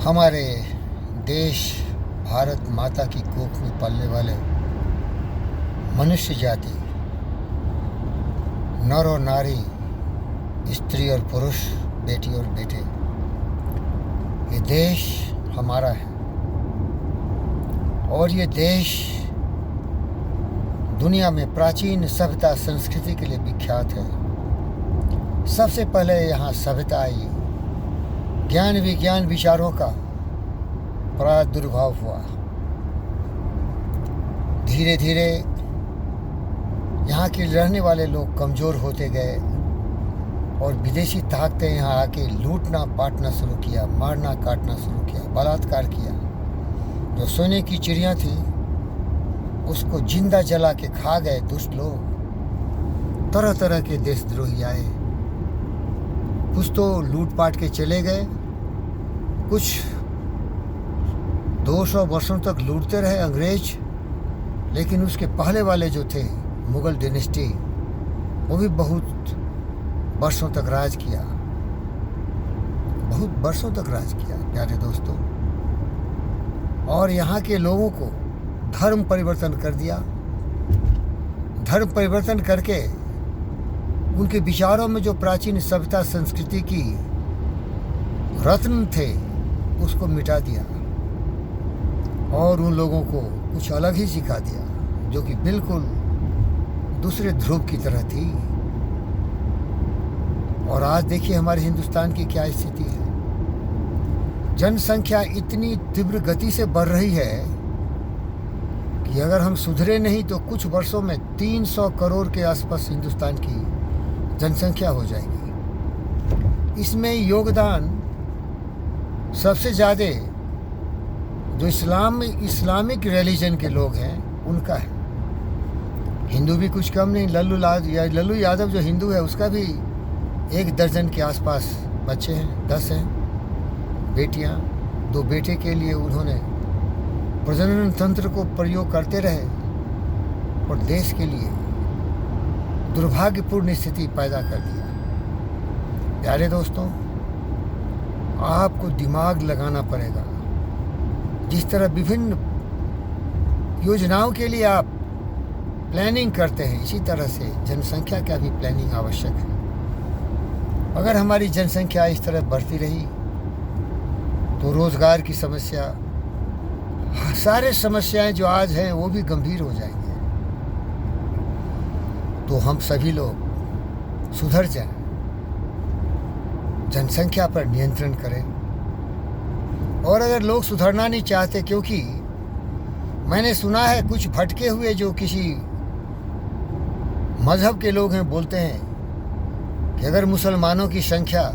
हमारे देश भारत माता की कोख में पलने वाले मनुष्य जाति, नर और नारी, स्त्री और पुरुष, बेटी और बेटे, ये देश हमारा है और ये देश दुनिया में प्राचीन सभ्यता संस्कृति के लिए विख्यात है। सबसे पहले यहाँ सभ्यता आई, ज्ञान विज्ञान विचारों का प्रादुर्भाव हुआ। धीरे धीरे यहाँ के रहने वाले लोग कमज़ोर होते गए और विदेशी ताकतें यहाँ आके लूटना पाटना शुरू किया, मारना काटना शुरू किया, बलात्कार किया। जो सोने की चिड़िया थी उसको जिंदा जला के खा गए दुष्ट लोग। तरह तरह के देशद्रोही आए, कुछ तो लूट पाट के चले गए, कुछ 200 वर्षों तक लूटते रहे अंग्रेज। लेकिन उसके पहले वाले जो थे मुगल डायनेस्टी, वो भी बहुत वर्षों तक राज किया, बहुत वर्षों तक राज किया प्यारे दोस्तों। और यहाँ के लोगों को धर्म परिवर्तन कर दिया। धर्म परिवर्तन करके उनके विचारों में जो प्राचीन सभ्यता संस्कृति की रत्न थे उसको मिटा दिया और उन लोगों को कुछ अलग ही सिखा दिया, जो कि बिल्कुल दूसरे ध्रुव की तरह थी। और आज देखिए हमारे हिंदुस्तान की क्या स्थिति है। जनसंख्या इतनी तीव्र गति से बढ़ रही है कि अगर हम सुधरे नहीं तो कुछ वर्षों में 300 करोड़ के आसपास हिंदुस्तान की जनसंख्या हो जाएगी। इसमें योगदान सबसे ज़्यादा जो इस्लामिक रिलीजन के लोग हैं उनका है। हिंदू भी कुछ कम नहीं। लल्लू यादव जो हिंदू है उसका भी 1 दर्जन के आसपास बच्चे हैं, 10 हैं बेटियां। 2 बेटे के लिए उन्होंने प्रजनन तंत्र को प्रयोग करते रहे और देश के लिए दुर्भाग्यपूर्ण स्थिति पैदा कर दिया। प्यारे दोस्तों, आपको दिमाग लगाना पड़ेगा। जिस तरह विभिन्न योजनाओं के लिए आप प्लानिंग करते हैं, इसी तरह से जनसंख्या का भी प्लानिंग आवश्यक है। अगर हमारी जनसंख्या इस तरह बढ़ती रही तो रोज़गार की समस्या, सारे समस्याएं जो आज हैं वो भी गंभीर हो जाएंगे। तो हम सभी लोग सुधर जाएं, जनसंख्या पर नियंत्रण करें। और अगर लोग सुधरना नहीं चाहते, क्योंकि मैंने सुना है कुछ भटके हुए जो किसी मज़हब के लोग हैं बोलते हैं कि अगर मुसलमानों की संख्या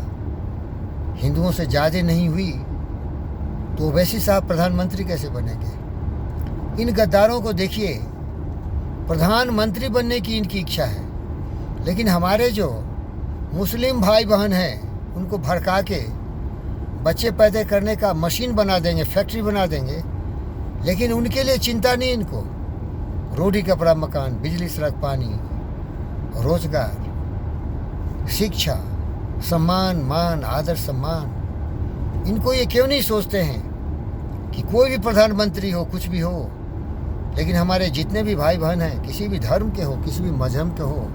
हिंदुओं से ज़्यादा नहीं हुई तो ओवैसी साहब प्रधानमंत्री कैसे बनेंगे। इन गद्दारों को देखिए, प्रधानमंत्री बनने की इनकी इच्छा है, लेकिन हमारे जो मुस्लिम भाई बहन हैं उनको भड़का के बच्चे पैदा करने का मशीन बना देंगे, फैक्ट्री बना देंगे। लेकिन उनके लिए चिंता नहीं इनको। रोटी कपड़ा मकान, बिजली सड़क पानी, रोजगार, शिक्षा, सम्मान मान आदर सम्मान, इनको ये क्यों नहीं सोचते हैं कि कोई भी प्रधानमंत्री हो, कुछ भी हो, लेकिन हमारे जितने भी भाई बहन हैं, किसी भी धर्म के हो, किसी भी मजहब के हो,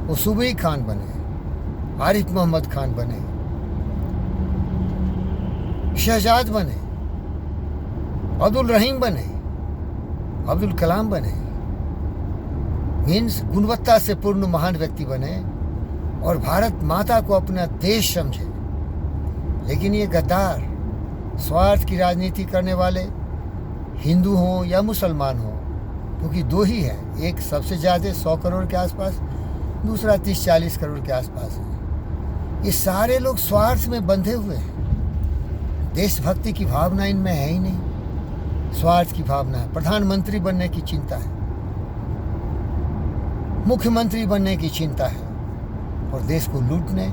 वो सूबई खान बने, आरिफ मोहम्मद खान बने, शहजाद बने, अब्दुल रहीम बने, अब्दुल कलाम बने, मीन्स गुणवत्ता से पूर्ण महान व्यक्ति बने और भारत माता को अपना देश समझे। लेकिन ये गद्दार स्वार्थ की राजनीति करने वाले, हिंदू हो या मुसलमान हो, क्योंकि 2 ही है, एक सबसे ज़्यादा 100 करोड़ के आसपास, दूसरा 30-40 करोड़ के आसपास है। ये सारे लोग स्वार्थ में बंधे हुए हैं। देशभक्ति की भावना इनमें है ही नहीं, स्वार्थ की भावना है। प्रधानमंत्री बनने की चिंता है, मुख्यमंत्री बनने की चिंता है और देश को लूटने,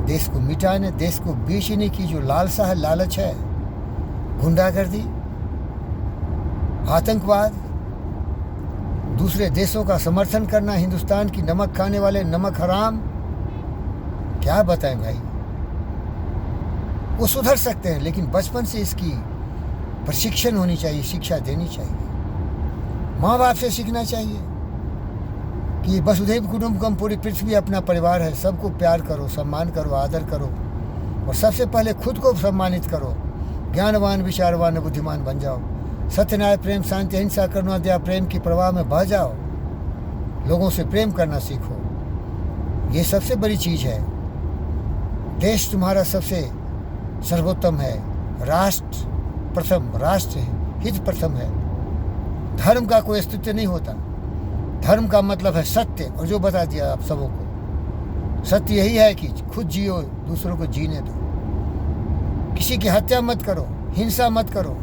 देश को मिटाने, देश को बेचने की जो लालसा है, लालच है, गुंडागर्दी, आतंकवाद, दूसरे देशों का समर्थन करना, हिंदुस्तान की नमक खाने वाले नमक हराम, क्या बताएं भाई। वो सुधर सकते हैं, लेकिन बचपन से इसकी प्रशिक्षण होनी चाहिए, शिक्षा देनी चाहिए। माँ बाप से सीखना चाहिए कि वसुधैव कुटुंबकम, पूरी पृथ्वी अपना परिवार है, सबको प्यार करो, सम्मान करो, आदर करो, और सबसे पहले खुद को सम्मानित करो। ज्ञानवान, विचारवान, बुद्धिमान बन जाओ। सत्य, न्याय, प्रेम, शांति, अहिंसा, करुणा, दया, प्रेम की प्रवाह में बह जाओ। लोगों से प्रेम करना सीखो। ये सबसे बड़ी चीज़ है। देश तुम्हारा सबसे सर्वोत्तम है। राष्ट्र प्रथम, राष्ट्र हित प्रथम है। धर्म का कोई अस्तित्व नहीं होता। धर्म का मतलब है सत्य, और जो बता दिया आप सबों को, सत्य यही है कि खुद जियो, दूसरों को जीने दो। किसी की हत्या मत करो, हिंसा मत करो,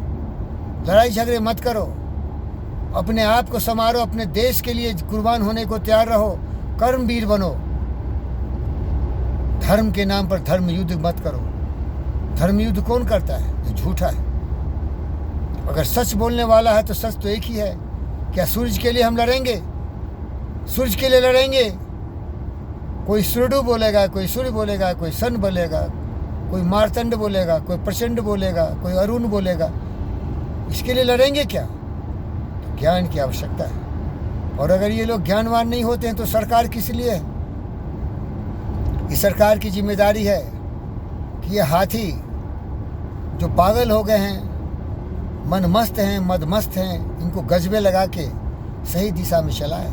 लड़ाई झगड़े मत करो। अपने आप को संवारो, अपने देश के लिए कुर्बान होने को तैयार रहो, कर्मवीर बनो। धर्म के नाम पर धर्म युद्ध मत करो। धर्म युद्ध कौन करता है? जो झूठा है। अगर सच बोलने वाला है तो सच तो एक ही है। क्या सूरज के लिए हम लड़ेंगे? सूरज के लिए लड़ेंगे। कोई सुरडु बोलेगा, कोई सूर्य बोलेगा, कोई सन बोलेगा, कोई मार्तंड बोलेगा, कोई प्रचंड बोलेगा, कोई अरुण बोलेगा। इसके लिए लड़ेंगे क्या? तो ज्ञान की आवश्यकता है। और अगर ये लोग ज्ञानवान नहीं होते हैं तो सरकार किस लिए है? इस सरकार की जिम्मेदारी है कि ये हाथी जो पागल हो गए हैं, मन मस्त हैं, मदमस्त हैं, इनको गजबे लगा के सही दिशा में चलाए।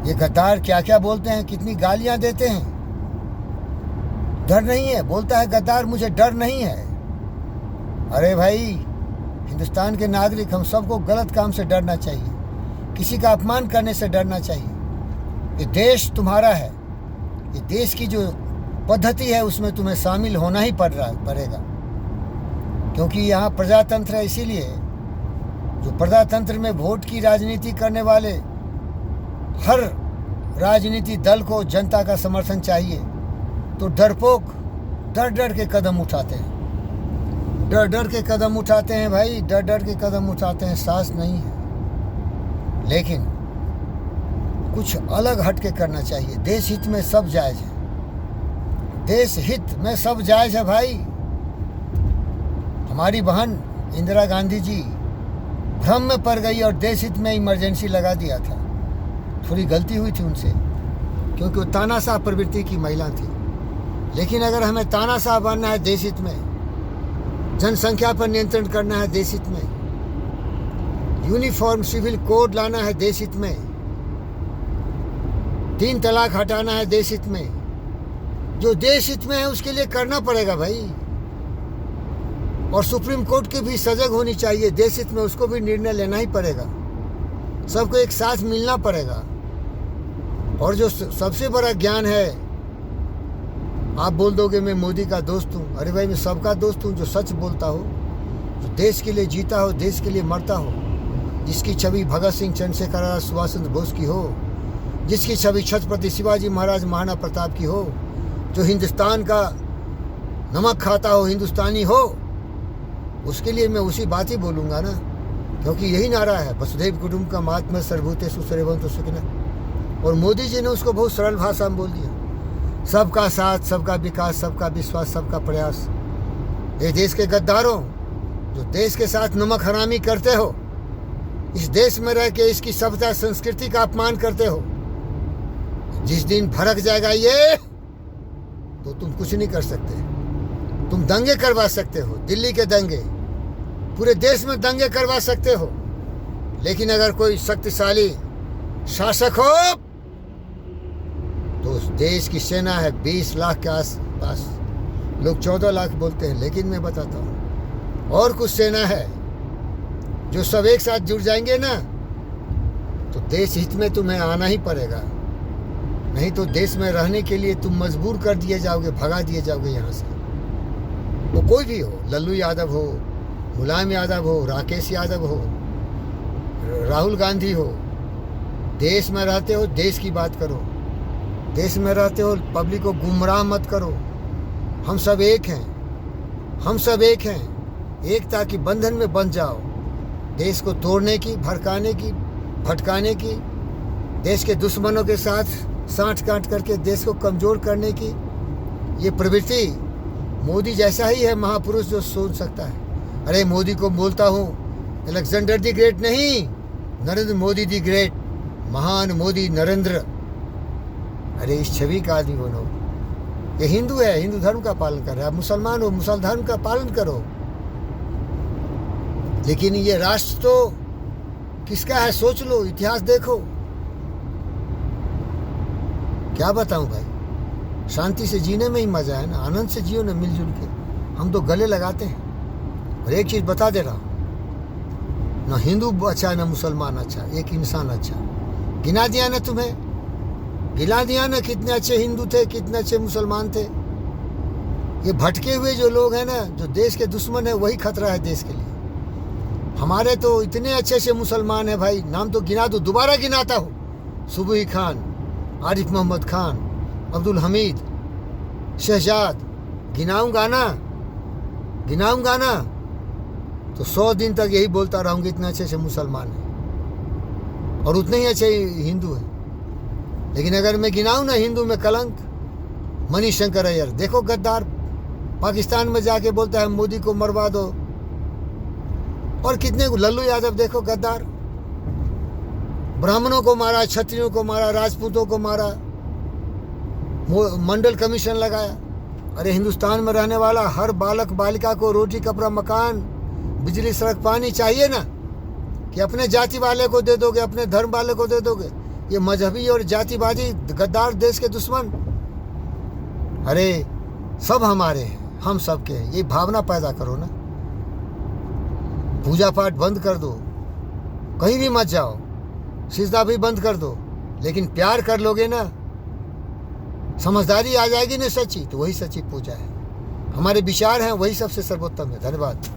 ये गद्दार क्या क्या बोलते हैं, कितनी गालियां देते हैं। डर नहीं है, बोलता है गद्दार मुझे डर नहीं है। अरे भाई, हिंदुस्तान के नागरिक हम सबको गलत काम से डरना चाहिए, किसी का अपमान करने से डरना चाहिए। ये देश तुम्हारा है। ये देश की जो पद्धति है उसमें तुम्हें शामिल होना ही पड़ेगा, क्योंकि यहाँ प्रजातंत्र है। इसीलिए जो प्रजातंत्र में वोट की राजनीति करने वाले, हर राजनीति दल को जनता का समर्थन चाहिए, तो डरपोक डर डर के कदम उठाते हैं। डर डर के कदम उठाते हैं भाई, डर डर के कदम उठाते हैं। साहस नहीं है। लेकिन कुछ अलग हट के करना चाहिए। देश हित में सब जायज़ है। देश हित में सब जायज़ है भाई। हमारी बहन इंदिरा गांधी जी भ्रम में पड़ गई और देश हित में इमरजेंसी लगा दिया था। थोड़ी गलती हुई थी उनसे, क्योंकि वो तानाशाह प्रवृत्ति की महिला थी। लेकिन अगर हमें तानाशाह बनना है देश हित में, जनसंख्या पर नियंत्रण करना है देश हित में, यूनिफॉर्म सिविल कोड लाना है देश हित में, 3 तलाक हटाना है देश हित में, जो देश हित में है उसके लिए करना पड़ेगा भाई। और सुप्रीम कोर्ट की भी सजग होनी चाहिए देश हित में, उसको भी निर्णय लेना ही पड़ेगा। सबको एक साथ मिलना पड़ेगा। और जो सबसे बड़ा ज्ञान है, आप बोल दोगे मैं मोदी का दोस्त हूँ। अरे भाई, मैं सबका दोस्त हूँ जो सच बोलता हो, जो देश के लिए जीता हो, देश के लिए मरता हो, जिसकी छवि भगत सिंह, चंद्रशेखर, सुभाष चंद्र बोस की हो, जिसकी छवि छत्रपति शिवाजी महाराज, महाराणा प्रताप की हो, जो हिंदुस्तान का नमक खाता हो, हिंदुस्तानी हो, उसके लिए मैं उसी बात ही बोलूँगा ना। क्योंकि यही नारा है, वसुधैव कुटुंबकम आत्मा सर्वभूतेषु सर्वभूतेषु सुखिनः। और मोदी जी ने उसको बहुत सरल भाषा में बोल दिया। सबका साथ, सबका विकास, सबका विश्वास, सबका प्रयास। ये देश के गद्दारों, जो देश के साथ नमक हरामी करते हो, इस देश में रह के इसकी सभ्यता संस्कृति का अपमान करते हो, जिस दिन भड़क जाएगा ये, तो तुम कुछ नहीं कर सकते। तुम दंगे करवा सकते हो, दिल्ली के दंगे, पूरे देश में दंगे करवा सकते हो। लेकिन अगर कोई शक्तिशाली शासक हो तो उस देश की सेना है 20 लाख के आसपास। लोग 14 लाख बोलते हैं, लेकिन मैं बताता हूँ और कुछ सेना है जो सब एक साथ जुड़ जाएंगे ना, तो देश हित में तुम्हें आना ही पड़ेगा। नहीं तो देश में रहने के लिए तुम मजबूर कर दिए जाओगे, भगा दिए जाओगे यहाँ से। वो कोई भी हो, लल्लू यादव हो, मुलायम यादव हो, राकेश यादव हो, राहुल गांधी हो। देश में रहते हो, देश की बात करो। देश में रहते हो, पब्लिक को गुमराह मत करो। हम सब एक हैं, हम सब एक हैं। एकता की बंधन में बंध जाओ। देश को तोड़ने की, भड़काने की, भटकाने की, देश के दुश्मनों के साथ साठ गांठ करके देश को कमज़ोर करने की ये प्रवृत्ति मोदी जैसा ही है महापुरुष जो सोच सकता है। अरे मोदी को बोलता हूँ अलेक्जेंडर दी ग्रेट नहीं, नरेंद्र मोदी दी ग्रेट, महान मोदी नरेंद्र। अरे इस छवि का आदमी बनो। ये हिंदू है, हिंदू धर्म का पालन कर रहा है। आप मुसलमान हो, मुसल धर्म का पालन करो। लेकिन ये राष्ट्र तो किसका है सोच लो, इतिहास देखो। क्या बताऊं भाई, शांति से जीने में ही मजा है ना, आनंद से जियो ना मिलजुल के। हम तो गले लगाते हैं। और एक चीज बता दे रहा हूं, ना हिंदू अच्छा ना मुसलमान अच्छा, एक इंसान अच्छा। गिना दिया ना तुम्हें, गिना दिया ना कितने अच्छे हिंदू थे, कितने अच्छे मुसलमान थे। ये भटके हुए जो लोग हैं ना, जो देश के दुश्मन है, वही खतरा है देश के लिए। हमारे तो इतने अच्छे अच्छे मुसलमान हैं भाई, नाम तो गिना दो, दोबारा गिनाता हूँ। सुबही खान, आरिफ मोहम्मद खान, अब्दुल हमीद, शहजाद, गिनाऊंगा ना तो 100 दिन तक यही बोलता रहूँगा, इतने अच्छे अच्छे मुसलमान हैं और उतने ही अच्छे हिंदू हैं। लेकिन अगर मैं गिनाऊँ ना हिंदू में कलंक, मणिशंकर अय्यर देखो गद्दार, पाकिस्तान में जाके बोलता है मोदी को मरवा दो। और कितने लल्लू यादव देखो गद्दार, ब्राह्मणों को मारा, क्षत्रियों को मारा, राजपूतों को मारा, मंडल कमीशन लगाया। अरे हिंदुस्तान में रहने वाला हर बालक बालिका को रोटी कपड़ा मकान बिजली सड़क पानी चाहिए ना, कि अपने जाति वाले को दे दोगे, अपने धर्म वाले को दे दोगे। ये मजहबी और जातिवादी गद्दार देश के दुश्मन, अरे सब हमारे हैं, हम सबके हैं। ये भावना पैदा करो ना। पूजा पाठ बंद कर दो, कहीं भी मत जाओ, सिजदा भी बंद कर दो, लेकिन प्यार कर लोगे ना, समझदारी आ जाएगी ना सच्ची, तो वही सच्ची पूजा है। हमारे विचार हैं वही सबसे सर्वोत्तम है। धन्यवाद।